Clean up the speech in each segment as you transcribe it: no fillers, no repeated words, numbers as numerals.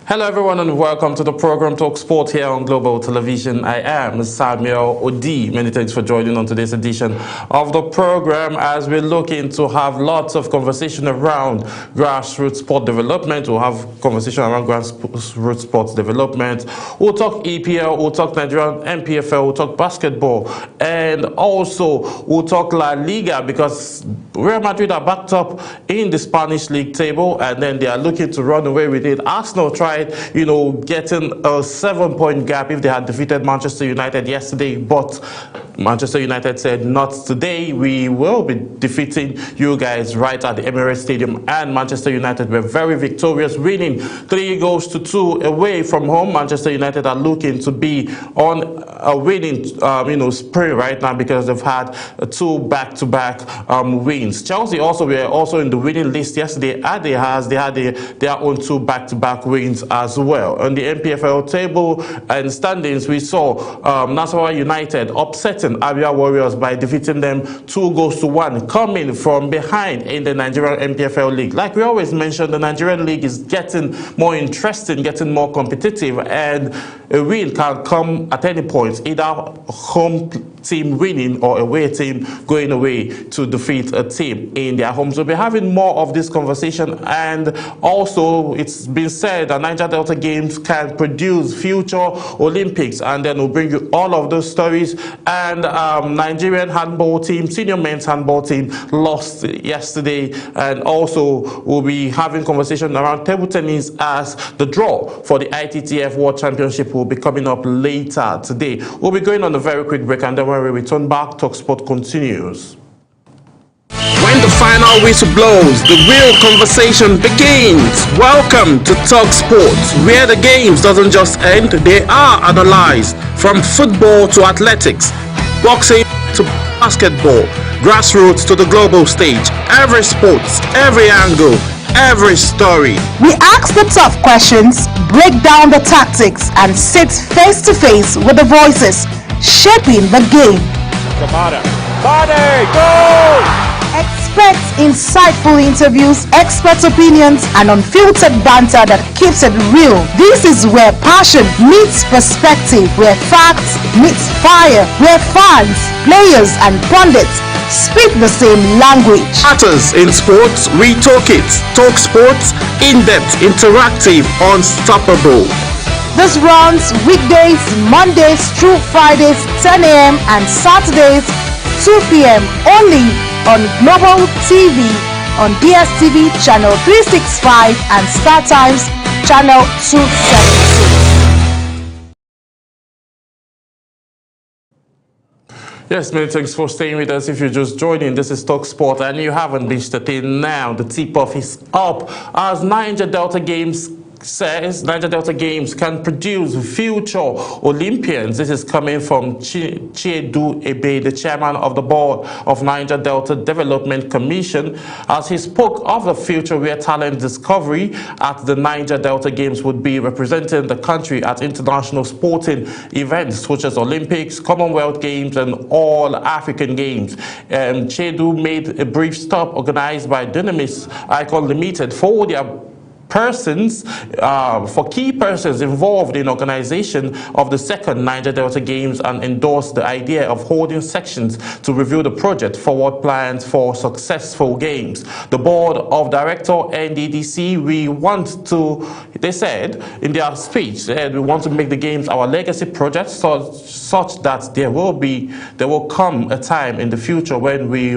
Hello everyone and welcome to the program Talk Sport here on Global Television. I am Samuel Odi. Many thanks for joining on today's edition of the program as we're looking to have lots of conversation around grassroots sport development. We'll have conversation around grassroots sports development. We'll talk EPL, we'll talk Nigerian MPFL, we'll talk basketball, and also we'll talk La Liga because Real Madrid are backed up in the Spanish league table and then they are looking to run away with it. Arsenal tried, getting a 7-point gap if they had defeated Manchester United yesterday, but Manchester United said, not today. We will be defeating you guys right at the Emirates Stadium, and Manchester United were very victorious, winning 3-2 away from home. Manchester United are looking to be on a winning spree right now because they've had 2 back-to-back wins. Chelsea were also in the winning list yesterday, and they had their own 2 back-to-back wins as well. On the MPFL table and standings, we saw Nasarawa United upsetting Abia Warriors by defeating them 2-1, coming from behind in the Nigerian MPFL league. Like we always mention, the Nigerian league is getting more interesting, getting more competitive, and a win can come at any point, either home team winning or away team going away to defeat a team in their homes. We'll be having more of this conversation, and also it's been said that Niger Delta Games can produce future Olympics, and then we'll bring you all of those stories. And Nigerian handball team, senior men's handball team, lost yesterday, and also we'll be having conversation around table tennis as the draw for the ITTF World Championship will be coming up later today. We'll be going on a very quick break, and then when we return back, Talk Sport continues. When the final whistle blows, the real conversation begins. Welcome to Talk Sports, where the games doesn't just end, they are analyzed. From football to athletics, boxing to basketball, grassroots to the global stage, every sport, every angle, every story. We ask the tough questions, break down the tactics, and sit face to face with the voices shaping the game. Kamada. Bade, go! Expect insightful interviews, expert opinions, and unfiltered banter that keeps it real. This is where passion meets perspective, where facts meets fire, where fans, players, and pundits speak the same language. Matters in sports, we talk it. Talk Sports, in-depth, interactive, unstoppable. This runs weekdays, Mondays through Fridays, 10 a.m. and Saturdays, 2 p.m. only on Global TV, on DSTV channel 365 and Star Times channel 276. Yes, many thanks for staying with us. If you're just joining, this is Talk Sport and you haven't reached the thing now. The tip-off is up as Niger Delta Games says Niger Delta Games can produce future Olympians. This is coming from Chiedu Ebe, the chairman of the board of Niger Delta Development Commission, as he spoke of the future where talent discovery at the Niger Delta Games would be representing the country at international sporting events such as Olympics, Commonwealth Games, and all African Games. Chiedu made a brief stop organized by Dynamis Icon Limited for their for key persons involved in organization of the second Niger Delta Games, and endorsed the idea of holding sections to review the project forward plans for successful games. The board of director NDDC, they said in their speech, we want to make the games our legacy project such that there will come a time in the future when we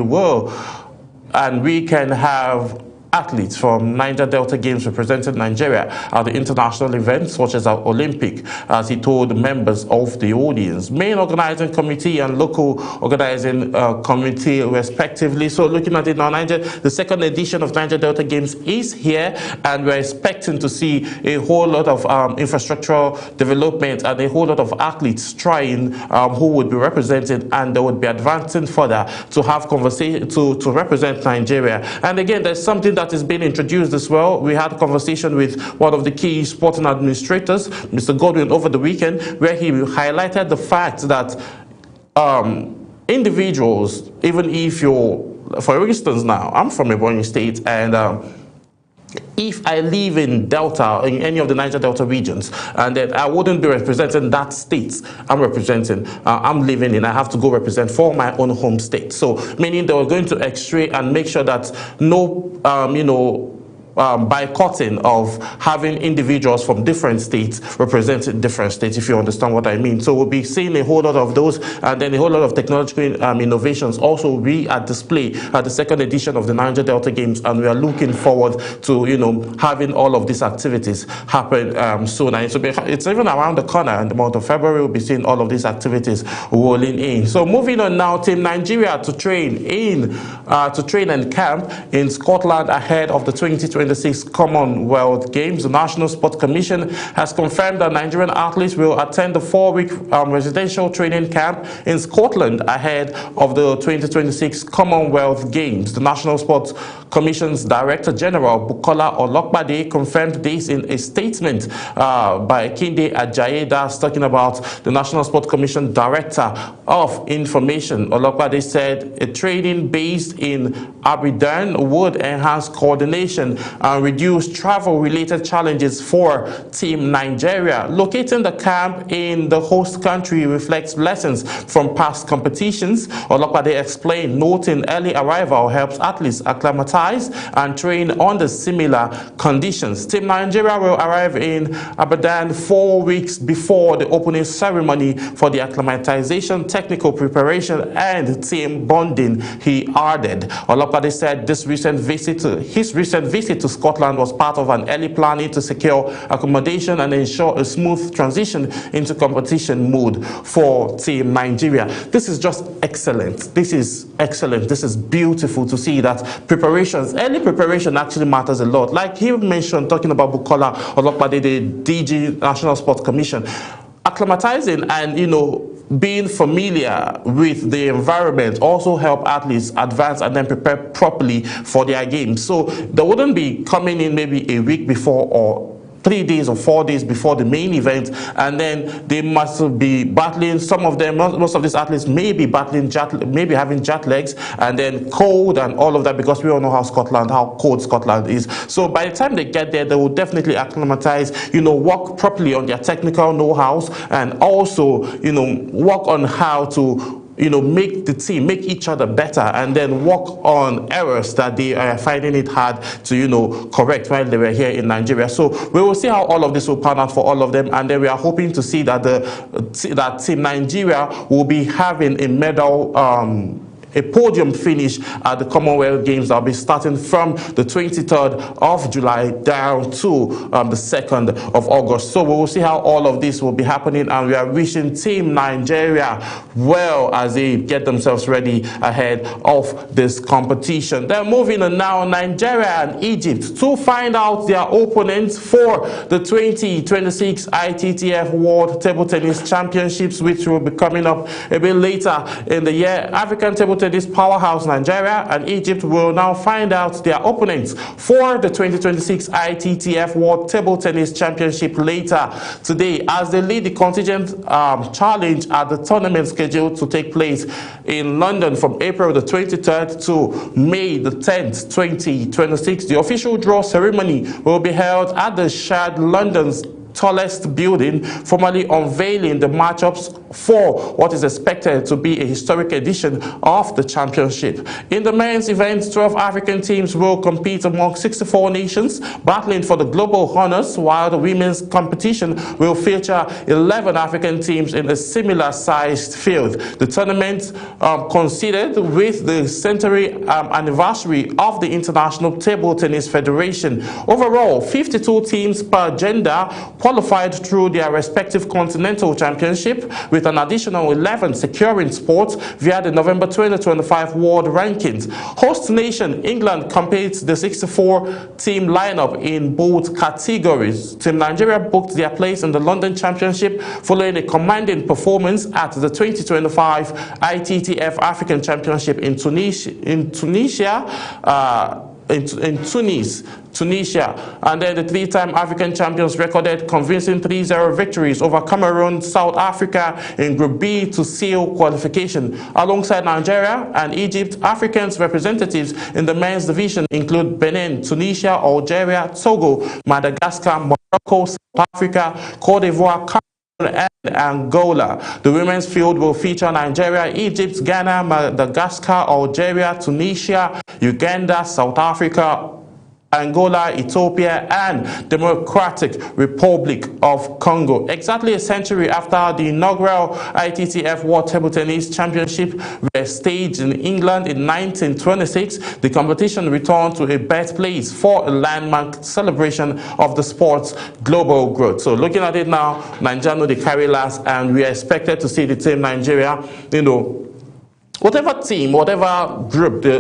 can have athletes from Niger Delta Games represented Nigeria at the international events such as our Olympic, as he told the members of the audience. Main organizing committee and local organizing committee respectively. So looking at it now, the second edition of Niger Delta Games is here, and we're expecting to see a whole lot of infrastructural development and a whole lot of athletes trying who would be represented, and they would be advancing further to have conversation to represent Nigeria. And again, there's something that is being introduced as well. We had a conversation with one of the key sporting administrators, Mr. Godwin, over the weekend, where he highlighted the fact that individuals, even if you're, for instance now, I'm from Ebonyi State, and if I live in Delta, in any of the Niger Delta regions, and then I wouldn't be representing that state I'm representing, I'm living in, I have to go represent for my own home state. So, meaning they were going to x-ray and make sure that no, boycotting of having individuals from different states representing different states, if you understand what I mean. So we'll be seeing a whole lot of those, and then a whole lot of technological innovations also will be at display at the second edition of the Niger Delta Games, and we are looking forward to, having all of these activities happen soon. And it's even around the corner. In the month of February, we'll be seeing all of these activities rolling in. So moving on now, Team Nigeria to train and camp in Scotland ahead of the 2026 Commonwealth Games. The National Sports Commission has confirmed that Nigerian athletes will attend the 4-week residential training camp in Scotland ahead of the 2026 Commonwealth Games. The National Sports Commission's Director General Bukola Olokbade confirmed this in a statement by Kinde Ajayi, that's talking about the National Sports Commission Director of Information. Olokbade said a training based in Aberdeen would enhance coordination and reduce travel-related challenges for Team Nigeria. Locating the camp in the host country reflects lessons from past competitions. Olokbade explained, noting early arrival helps athletes acclimatize and train under similar conditions. Team Nigeria will arrive in Aberdeen 4 weeks before the opening ceremony for the acclimatization, technical preparation, and team bonding, he added. Olokbade said his recent visit to Scotland was part of an early planning to secure accommodation and ensure a smooth transition into competition mode for Team Nigeria. This is just excellent. This is excellent. This is beautiful to see that early preparation actually matters a lot. Like he mentioned, talking about Bukola Olokbade, the DG National Sports Commission, acclimatizing and being familiar with the environment also help athletes advance and then prepare properly for their games. So they wouldn't be coming in maybe a week before or 3 days or 4 days before the main event, and then they must be battling. Some of them, most of these athletes may be battling maybe having jet legs and then cold and all of that, because we all know how cold Scotland is. So by the time they get there, they will definitely acclimatize, work properly on their technical know-hows, and also, work on how to make each other better, and then work on errors that they are finding it hard to, correct while they were here in Nigeria. So we will see how all of this will pan out for all of them, and then we are hoping to see that that Team Nigeria will be having a medal, a podium finish at the Commonwealth Games that will be starting from the 23rd of July down to the 2nd of August. So we will see how all of this will be happening, and we are wishing Team Nigeria well as they get themselves ready ahead of this competition. Then moving on now, Nigeria and Egypt to find out their opponents for the 2026 ITTF World Table Tennis Championships, which will be coming up a bit later in the year. African Table Tennis powerhouse Nigeria and Egypt will now find out their opponents for the 2026 ITTF World Table Tennis Championship later today, as they lead the contingent challenge at the tournament scheduled to take place in London from April the 23rd to May the 10th, 2026. The official draw ceremony will be held at the Shard London's tallest building, formally unveiling the matchups for what is expected to be a historic edition of the championship. In the men's event, 12 African teams will compete among 64 nations, battling for the global honors, while the women's competition will feature 11 African teams in a similar sized field. The tournament coincided with the centenary anniversary of the International Table Tennis Federation. Overall, 52 teams per gender qualified through their respective continental championship, with an additional 11 securing spots via the November 2025 world rankings. Host nation England completes the 64-team lineup in both categories. Team Nigeria booked their place in the London Championship following a commanding performance at the 2025 ITTF African Championship in Tunisia. in Tunisia. And then the three-time African champions recorded convincing 3-0 victories over Cameroon, South Africa in Group B to seal qualification. Alongside Nigeria and Egypt, Africans representatives in the men's division include Benin, Tunisia, Algeria, Togo, Madagascar, Morocco, South Africa, Cote d'Ivoire, Cameroon, and Angola. The women's field will feature Nigeria, Egypt, Ghana, Madagascar, Algeria, Tunisia, Uganda, South Africa, Angola, Ethiopia, and Democratic Republic of Congo. Exactly a century after the inaugural ITTF World Table Tennis Championship were staged in England in 1926, the competition returned to a birthplace for a landmark celebration of the sport's global growth. So looking at it now, Nigeria, they carry last, and we are expected to see the team Nigeria, whatever team, whatever group the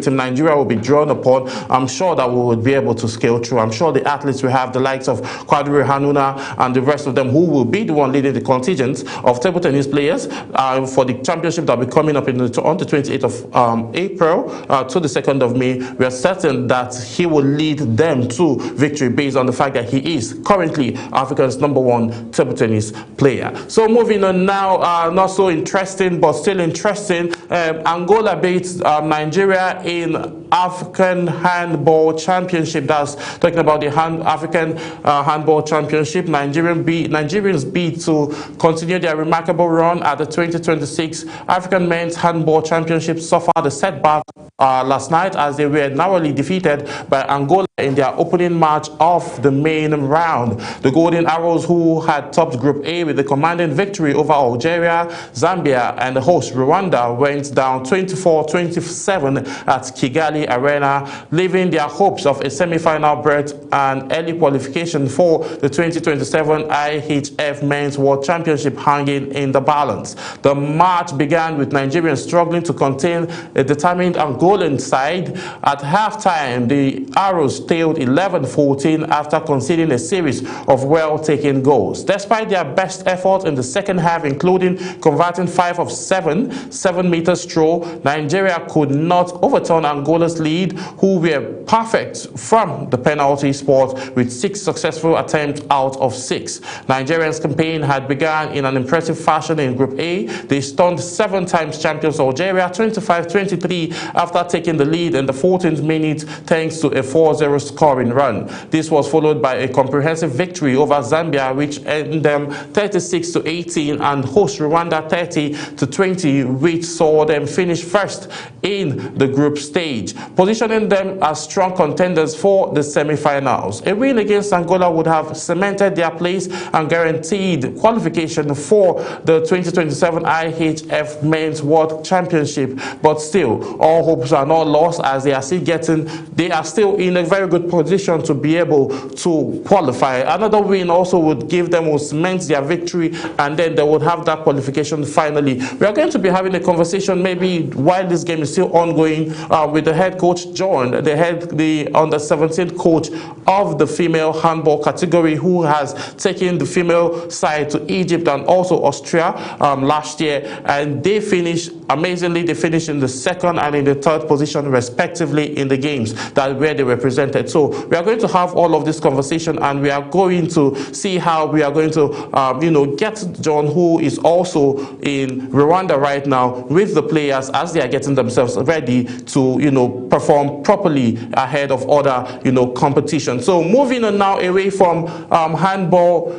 team Nigeria will be drawn upon, I'm sure that we will be able to scale through. I'm sure the athletes will have the likes of Kwadri Hanuna and the rest of them, who will be the one leading the contingent of table tennis players for the championship that will be coming up on the 28th of April to the 2nd of May. We are certain that he will lead them to victory based on the fact that he is currently Africa's #1 table tennis player. So moving on now, not so interesting but still interesting. Angola beats Nigeria in African Handball Championship. That's talking about the African Handball Championship. Nigerians beat to continue their remarkable run at the 2026 African Men's Handball Championship. Suffered a setback last night as they were narrowly defeated by Angola in their opening match of the main round. The Golden Arrows, who had topped Group A with a commanding victory over Algeria, Zambia, and the host Rwanda, went down 24-27 at Kigali Arena, leaving their hopes of a semi-final berth and early qualification for the 2027 IHF Men's World Championship hanging in the balance. The match began with Nigerians struggling to contain a determined Angolan side. At halftime, the Arrows tailed 11-14 after conceding a series of well-taken goals. Despite their best effort in the second half, including converting 5 of 7 7-meter stroll, Nigeria could not overturn Angola's lead, who were perfect from the penalty spot with 6 successful attempts out of 6. Nigeria's campaign had begun in an impressive fashion in Group A. They stunned 7-time champions Algeria 25-23 after taking the lead in the 14th minute thanks to a 4-0 scoring run. This was followed by a comprehensive victory over Zambia, which ended them 36-18, and host Rwanda 30-20, which saw them finish first in the group stage, positioning them as strong contenders for the semi-finals. A win against Angola would have cemented their place and guaranteed qualification for the 2027 IHF Men's World Championship. But still, all hopes are not lost, as they are still in a very good position to be able to qualify. Another win also would cement their victory, and then they would have that qualification finally. We are going to be having a conversation maybe while this game is still ongoing with the head coach John, the under-17 coach of the female handball category, who has taken the female side to Egypt and also Austria last year, and they finished amazingly. They finished in the 2nd and in the 3rd position respectively in the games where they were presented. So we are going to have all of this conversation, and we are going to see how we are going to get John, who is also in Rwanda right now, with the players as they are getting themselves ready to perform properly ahead of other competition. So moving on now away from handball,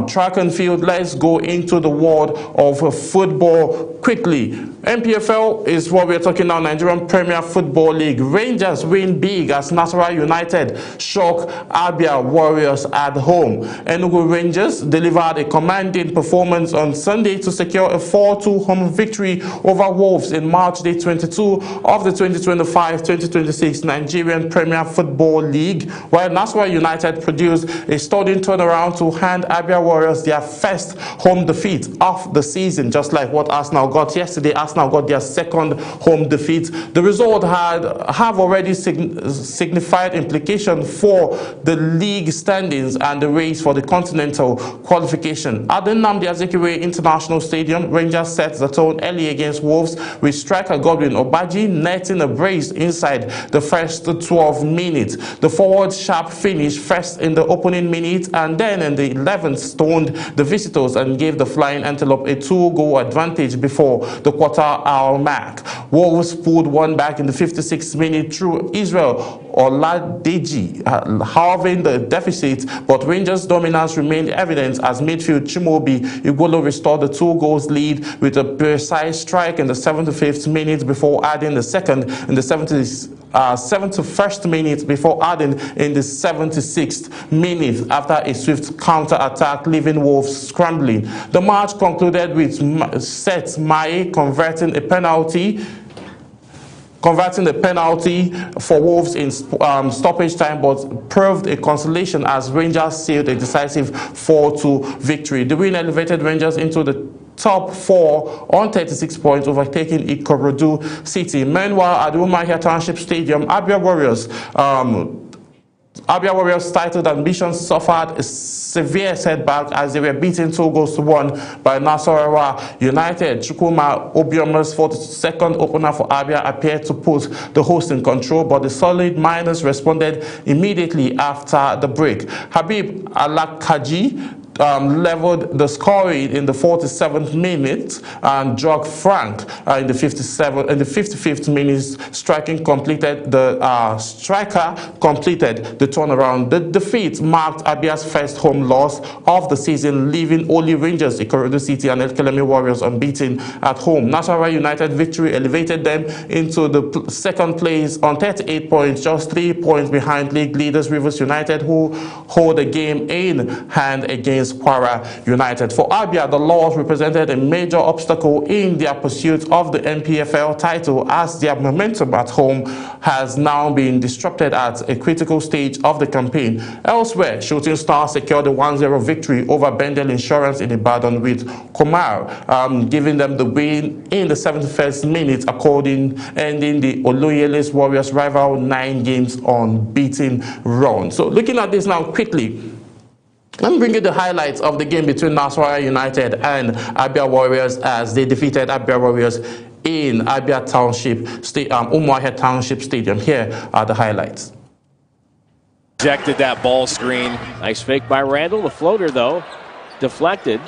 track and field, let's go into the world of football quickly. NPFL is what we're talking now, Nigerian Premier Football League. Rangers win big as Nasarawa United shock Abia Warriors at home. Enugu Rangers delivered a commanding performance on Sunday to secure a 4-2 home victory over Wolves in March Day 22 of the 2025-2026 Nigerian Premier Football League, while Nasarawa United produced a stunning turnaround to hand Abia Warriors their first home defeat of the season, just like what Arsenal got yesterday. Arsenal got their second home defeat. The result have already signified implication for the league standings and the race for the continental qualification. At the Nnamdi Azikiwe International Stadium, Rangers set the tone early against Wolves with striker Godwin Obaji netting a brace inside the first 12 minutes. The forward sharp finished first in the opening minute and then in the 11th stoned the visitors and gave the Flying Antelope a 2-goal advantage before the quarter-hour mark. Wolves pulled one back in the 56th minute through Israel Oladeji, halving the deficit, but Rangers' dominance remained evident as midfield Chimobi Igolo restored the 2-goal lead with a precise strike in the 75th minute before adding the second in the 71st minute before adding in the 76th minute after a swift counter-attack, leaving Wolves scrambling. The match concluded with Seth Mae converting a penalty for Wolves in stoppage time, but proved a consolation as Rangers sealed a decisive 4-2 victory. The win elevated Rangers into the top 4 on 36 points, overtaking Ikorodu City. Meanwhile, at the Umuahia Township Stadium, Abia Warriors' titled ambitions suffered a severe setback as they were beaten 2-1 by Nasarawa United. Chukwuma Obioma's 42nd opener for Abia appeared to put the host in control, but the solid Miners responded immediately after the break. Habib Alakaji leveled the scoring in the 47th minute, and Jog Frank in the 55th minute striker completed the turnaround. The defeat marked Abia's first home loss of the season, leaving only Rangers, Ikorodu City and Elkelemi Warriors unbeaten at home. Nasarawa United victory elevated them into the second place on 38 points, just 3 points behind league leaders Rivers United, who hold a game in hand against Kwara United. For Abia, the loss represented a major obstacle in their pursuit of the NPFL title, as their momentum at home has now been disrupted at a critical stage of the campaign. Elsewhere, Shooting Stars secured a 1-0 victory over Bendel Insurance in Ibadan, with Komar giving them the win in the 71st minute, ending the Oloyele's Warriors' rival 9 games unbeaten run. So looking at this now quickly, let me bring you the highlights of the game between Nasarawa United and Abia Warriors as they defeated Abia Warriors in Abia Township, Umuahia Township Stadium. Here are the highlights. Rejected that ball screen. Nice fake by Randall. The floater, though, deflected.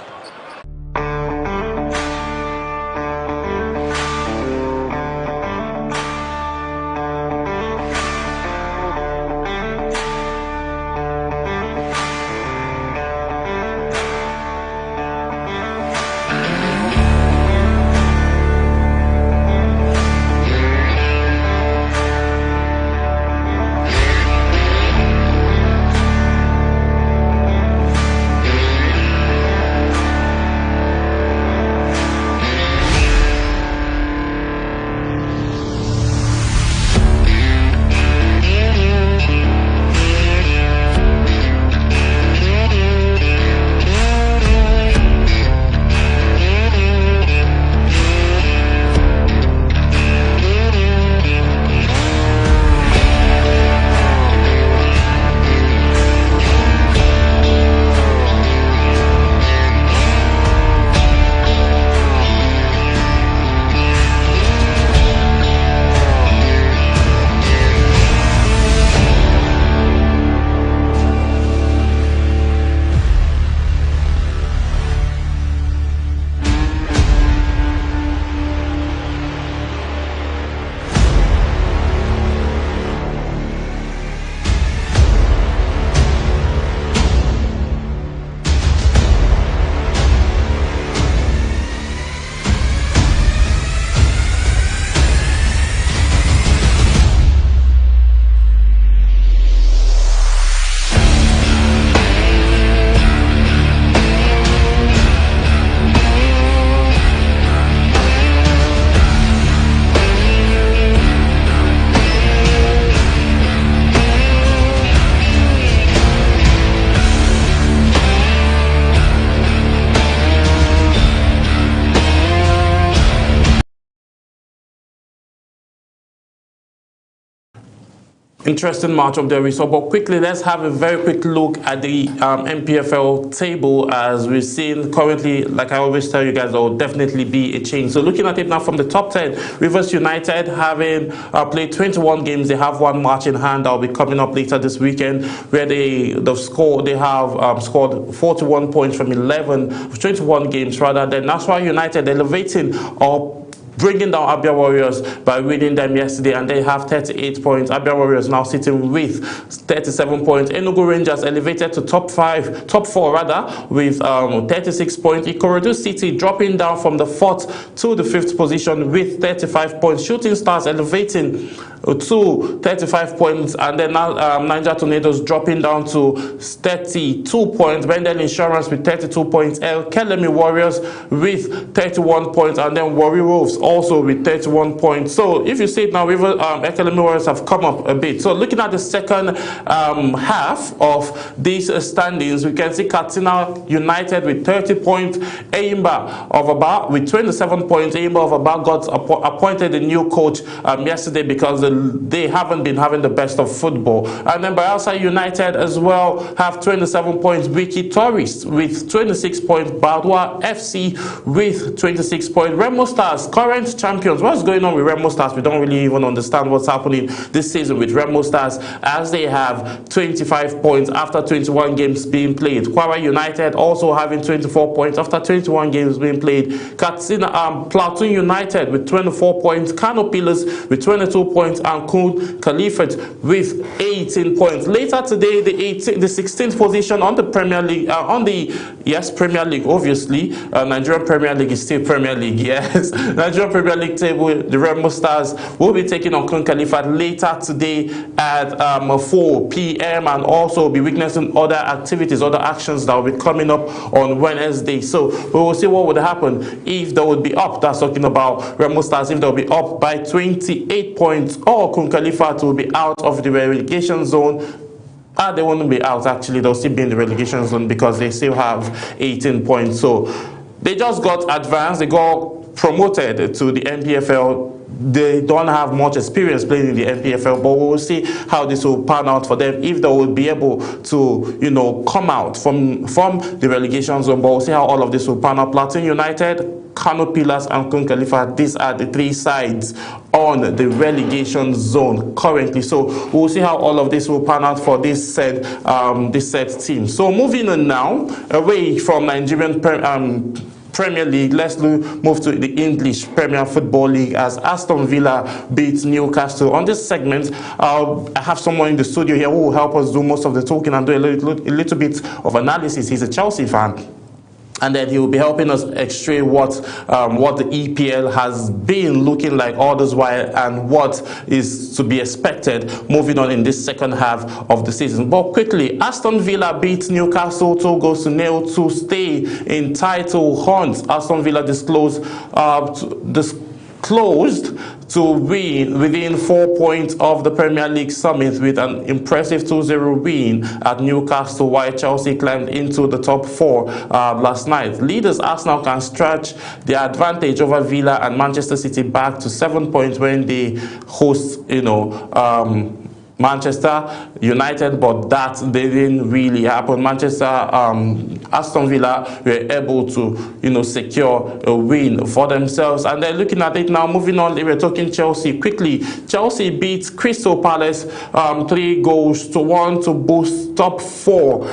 Interesting match of the result, but quickly let's have a very quick look at the NPFL table. As we've seen currently, like I always tell you guys, there will definitely be a change. So looking at it now from the top 10, Rivers United having played 21 games, they have one match in hand that will be coming up later this weekend, where they have scored 41 points from 21 games rather. Then Nasarawa United elevating up, bringing down Abia Warriors by winning them yesterday, and they have 38 points. Abia Warriors now sitting with 37 points. Enugu Rangers elevated to top 4 rather, with 36 points. Ikorodu City dropping down from the 4th to the 5th position with 35 points. Shooting Stars elevating to 35 points, and then Niger Tornadoes dropping down to 32 points. Bendel Insurance with 32 points. El Kelemi Warriors with 31 points, and then Warri Wolves also with 31 points. So if you see it now, El Kelemi Warriors have come up a bit. So looking at the second half of these standings, we can see Katsina United with 30 points. Eyimba of Aba with 27 points. Eyimba of Aba got appointed a new coach yesterday because they haven't been having the best of football. And then Bayelsa United as well have 27 points. Wiki Tourists with 26 points. Badwa FC with 26 points. Remo Stars, current champions. What's going on with Remo Stars? We don't really even understand what's happening this season with Remo Stars, as they have 25 points after 21 games being played. Kwara United also having 24 points after 21 games being played. Katsina Platoon United with 24 points. Kano Pillars with 22 points. And Kun Caliphate with 18 points. Later today, the 16th position on the Premier League, Premier League, obviously. Nigerian Premier League is still Premier League, yes. Nigerian Premier League table, the Remo Stars will be taking on Kun Caliphate later today at 4 p.m. and also be witnessing other activities, other actions that will be coming up on Wednesday. So we will see what would happen if they would be up. That's talking about Remo Stars, if they'll be up by 28 points, or Kun Caliphate will be out of the relegation zone. They won't be out, actually. They'll still be in the relegation zone because they still have 18 points. So they just got advanced. They got promoted to the NPFL. They don't have much experience playing in the NPFL, but we will see how this will pan out for them, if they will be able to, come out from the relegation zone. But we'll see how all of this will pan out. Plateau United, Kano Pillars, and Kun Caliphate, these are the three sides on the relegation zone currently. So we'll see how all of this will pan out for this said team. So moving on now, away from Nigerian Premier League, let's move to the English Premier Football League, as Aston Villa beats Newcastle. On this segment, I have someone in the studio here who will help us do most of the talking and do a little bit of analysis. He's a Chelsea fan, and then he will be helping us extract what the EPL has been looking like all this while, and what is to be expected moving on in this second half of the season. But quickly, Aston Villa beats Newcastle 2-0 to stay in title hunt. Aston Villa disclosed to win within 4 points of the Premier League summit with an impressive 2-0 win at Newcastle, while Chelsea climbed into the top 4 last night. Leaders Arsenal can stretch their advantage over Villa and Manchester City back to 7 points when they host, Manchester United, but that didn't really happen. Aston Villa were able to, secure a win for themselves. And they're looking at it now. Moving on, we're talking Chelsea quickly. Chelsea beats Crystal Palace 3-1 to boost top 4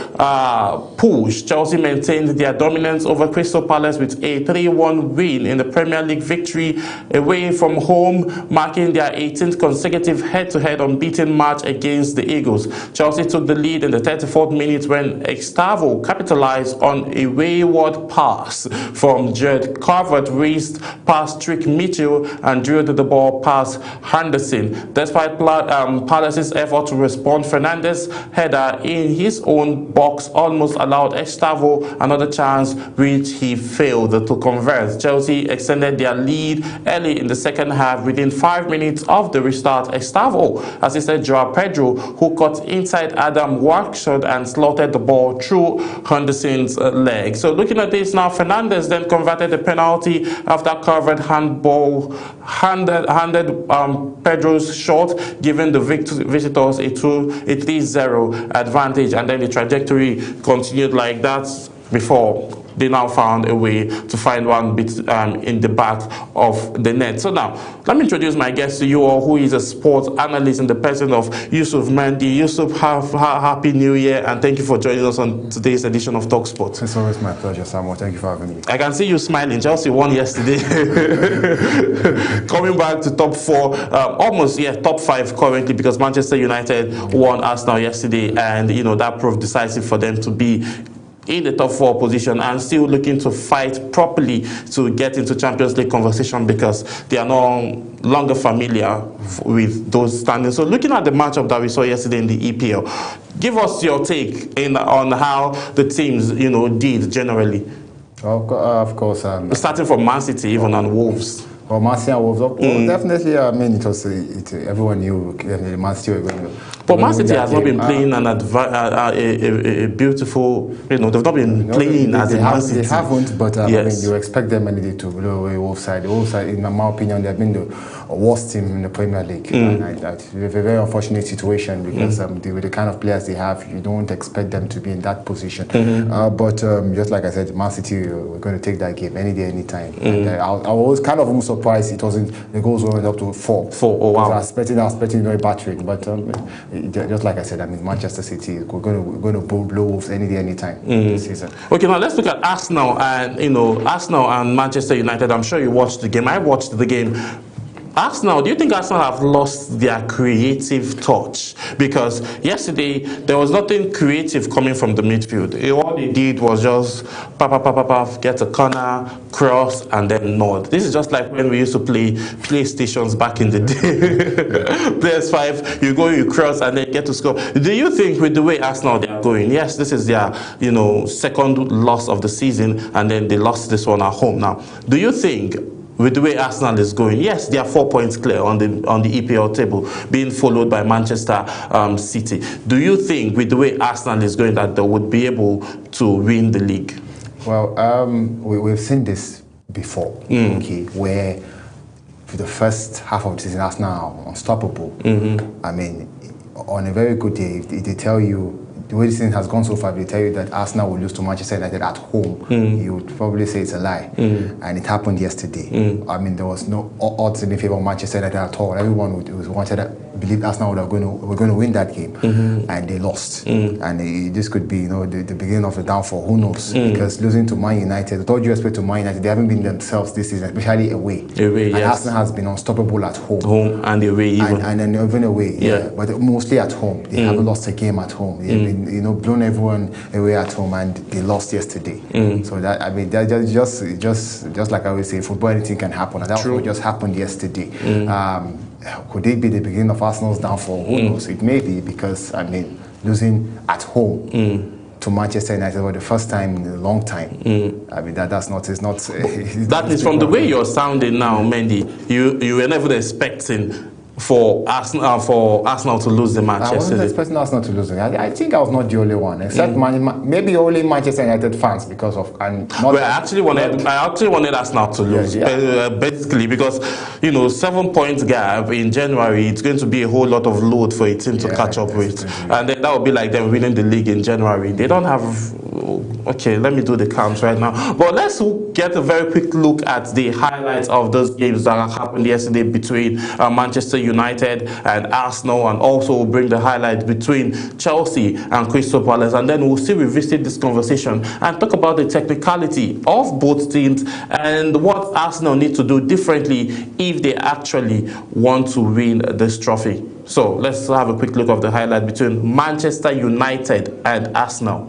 push. Chelsea maintained their dominance over Crystal Palace with a 3-1 win in the Premier League victory away from home, marking their 18th consecutive head-to-head unbeaten match against the Eagles. Chelsea took the lead in the 34th minute when Gustavo capitalized on a wayward pass from Jed Carver, raced past Trick Mitchell and drilled the ball past Henderson. Despite Palace's effort to respond, Fernandez's header in his own box almost allowed Gustavo another chance, which he failed to convert. Chelsea extended their lead early in the second half. Within 5 minutes of the restart, Gustavo assisted Joao Joao Pedro, who cut inside Adam Wakefield and slotted the ball through Henderson's leg. So looking at this now, Fernandes then converted the penalty after covered handed Pedro's shot, giving the visitors a 3-0 advantage, and then the trajectory continued like that before they now found a way to find one bit in the back of the net. So now, let me introduce my guest to you all, who is a sports analyst in the person of Yusuf Mendy. Yusuf, happy New Year, and thank you for joining us on today's edition of Talk Sport. It's always my pleasure, Samuel. Thank you for having me. I can see you smiling. Chelsea won yesterday. Coming back to top four, almost, top five currently, because Manchester United won Arsenal yesterday, and, that proved decisive for them to be in the top four position and still looking to fight properly to get into Champions League conversation, because they are no longer familiar with those standings. So looking at the matchup that we saw yesterday in the EPL, give us your take on how the teams, did generally. Of course. Starting from Man City, even on Wolves. Well, Man City and Wolves, definitely, it was, everyone knew definitely Man City were going to. But Man City has not been playing a beautiful, they've not been playing as a Man City. They haven't, but yes. You expect them to blow away Wolves side. The Wolves side, in my opinion, they've been the worst team in the Premier League. And it's a very unfortunate situation, because with the kind of players they have, you don't expect them to be in that position. But just like I said, Man City were going to take that game any day, any time. And I was kind of almost surprised it wasn't, the goals went up to 4. Oh, wow. I was expecting very bad trick, but just like I said, Manchester City, we're going to blow Wolves any day, any time this season. Okay, now let's look at Arsenal and Arsenal and Manchester United. I'm sure you watched the game. I watched the game. Arsenal, do you think Arsenal have lost their creative touch? Because yesterday, there was nothing creative coming from the midfield. All they did was just get a corner, cross, and then nod. This is just like when we used to play PlayStations back in the day. PS5, you go, you cross, and then get to score. Do you think with the way Arsenal they are going, yes, this is their second loss of the season, and then they lost this one at home now. Do you think with the way Arsenal is going, yes, they are 4 points clear on the EPL table, being followed by Manchester City. Do you think with the way Arsenal is going that they would be able to win the league? Well, we've seen this before, okay, where for the first half of the season, Arsenal are unstoppable. I mean, on a very good day, if they tell you, the way this thing has gone so far, they tell you that Arsenal will lose to Manchester United at home, you would probably say it's a lie. And it happened yesterday. I mean, there was no odds in favor of Manchester United at all. Everyone believed Arsenal were going to win that game, and they lost. And this could be, the beginning of the downfall. Who knows? Because losing to Man United, with all due respect to Man United, they haven't been themselves this season, especially away. And yes. Arsenal has been unstoppable at home and away, even. And then even away, but mostly at home. They haven't lost a game at home. They've been, blown everyone away at home, and they lost yesterday. So that, I mean, that just like I always say, football, anything can happen, and that's what just happened yesterday. Could it be the beginning of Arsenal's downfall? Who knows? It may be, because I mean, losing at home to Manchester United for the first time in a long time. I mean, it's not. That is from the way you're sounding now, Mendy. You were never expecting for Arsenal to lose the match yesterday. I wasn't expecting Arsenal to lose it. I think I was not the only one, except maybe only Manchester United fans, because of I actually wanted Arsenal to lose, basically, because 7 points gap in January, it's going to be a whole lot of load for a team to catch up with, and then that would be like them winning the league in January. They don't have. Okay, let me do the counts right now. But let's get a very quick look at the highlights of those games that happened yesterday between Manchester United and Arsenal, and also we'll bring the highlights between Chelsea and Crystal Palace, and then we'll still revisit this conversation and talk about the technicality of both teams and what Arsenal need to do differently if they actually want to win this trophy. So let's have a quick look of the highlight between Manchester United and Arsenal.